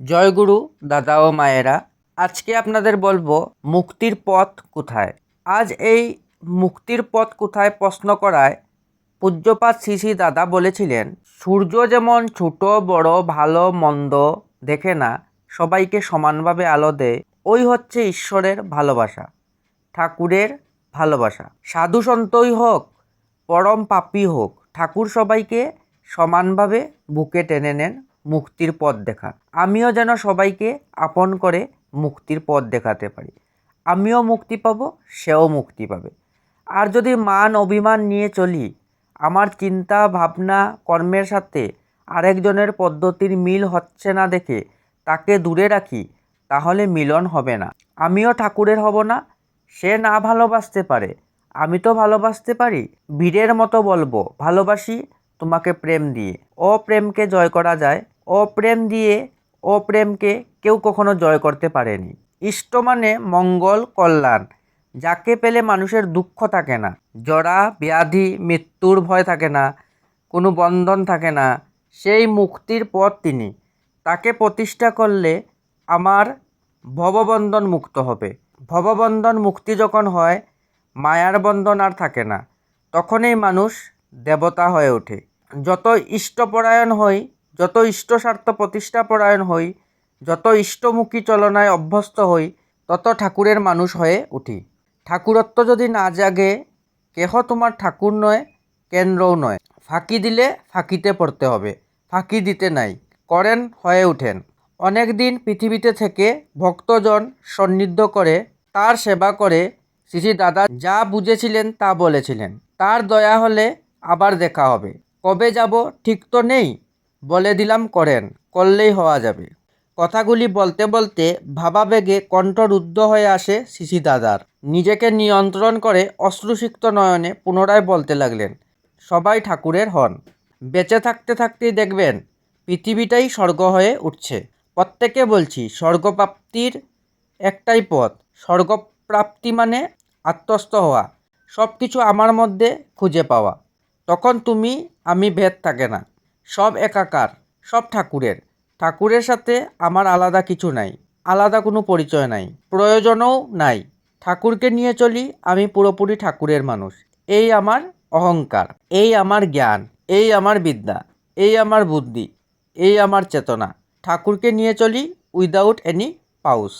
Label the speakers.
Speaker 1: জয়গুরু দাদা ও মায়েরা, আজকে আপনাদের বলবো মুক্তির পথ কোথায়। আজ এই মুক্তির পথ কোথায় প্রশ্ন করায় পূজ্যপাত শ্রী শ্রী দাদা বলেছিলেন, সূর্য যেমন ছোট বড় ভালো মন্দ দেখে না, সবাইকে সমানভাবে আলো দেয়, ওই হচ্ছে ঈশ্বরের ভালোবাসা, ঠাকুরের ভালোবাসা। সাধু সন্তই হোক পরম পাপী হোক, ঠাকুর সবাইকে সমানভাবে বুকে টেনে নেন মুক্তির পথ দেখা। আমিও যেন সবাইকে আপন করে মুক্তির পথ দেখাতে পারি। আমিও মুক্তি পাব, সেও মুক্তি পাবে। আর যদি মান অভিমান নিয়ে চলি, আমার চিন্তা ভাবনা কর্মের সাথে আরেকজনের পদ্ধতির মিল হচ্ছে না দেখে তাকে দূরে রাখি, তাহলে মিলন হবে না। আমিও ঠাকুরের হব না। সে না ভালোবাসতে পারে, আমি তো ভালোবাসতে পারি। বীরের মতো বলবো, ভালোবাসি তোমাকে প্রেম দিয়ে। অপ্রেমকে জয় করা যায়, অপ্রেম দিয়ে অপ্রেমকে কেউ কখনো জয় করতে পারেনি। ইষ্ট মানে মঙ্গল কল্যাণ, যাকে পেলে মানুষের দুঃখ থাকে না, জরা ব্যাধি মৃত্যুর ভয় থাকে না, কোনো বন্ধন থাকে না। সেই মুক্তির পথ তিনি। তাকে প্রতিষ্ঠা করলে আমার ভববন্ধন মুক্ত হবে। ভববন্ধন মুক্তি যখন হয়, মায়ার বন্ধন আর থাকে না, তখনই মানুষ দেবতা হয়ে ওঠে। যত ইষ্টপরায়ণ হই, যত ইষ্টস্বার্থ প্রতিষ্ঠাপরায়ণ হই, যত ইষ্টমুখী চলনায় অভ্যস্ত হই, তত ঠাকুরের মানুষ হয়ে উঠি। ঠাকুরত্ব যদি না জাগে, কেহ তোমার ঠাকুর নয়, কেন্দ্রও নয়। ফাঁকি দিলে ফাঁকিতে পড়তে হবে, ফাঁকি দিতে নাই। করেন হয়ে ওঠেন। অনেক দিন পৃথিবীতে থেকে ভক্তজন সন্নিধ্য করে, তার সেবা করে শ্রী শ্রী দাদা যা বুঝেছিলেন তা বলেছিলেন। তার দয়া হলে আবার দেখা হবে। কবে যাব ঠিক তো নেই, বলে দিলাম করেন, করলেই হওয়া যাবে। কথাগুলি বলতে বলতে ভাবাবেগে কণ্ঠ রুদ্ধ হয়ে আসে শ্রী শ্রী দাদার। নিজেকে নিয়ন্ত্রণ করে অশ্রুসিক্ত নয়নে পুনরায় বলতে লাগলেন, সবাই ঠাকুরের হন। বেঁচে থাকতে থাকতেই দেখবেন পৃথিবীটাই স্বর্গ হয়ে উঠছে। প্রত্যেকে বলছি, স্বর্গপ্রাপ্তির একটাই পথ। স্বর্গপ্রাপ্তি মানে আত্মস্থ হওয়া, সব কিছু আমার মধ্যে খুঁজে পাওয়া। তখন তুমি আমি ভেদ থাকে না, সব একাকার, সব ঠাকুরের। ঠাকুরের সাথে আমার আলাদা কিছু নাই, আলাদা কোনো পরিচয় নাই, প্রয়োজনও নাই। ঠাকুরকে নিয়ে চলি, আমি পুরোপুরি ঠাকুরের মানুষ। এই আমার অহংকার, এই আমার জ্ঞান, এই আমার বিদ্যা, এই আমার বুদ্ধি, এই আমার চেতনা। ঠাকুরকে নিয়ে চলি উইদাউট এনি পাউস।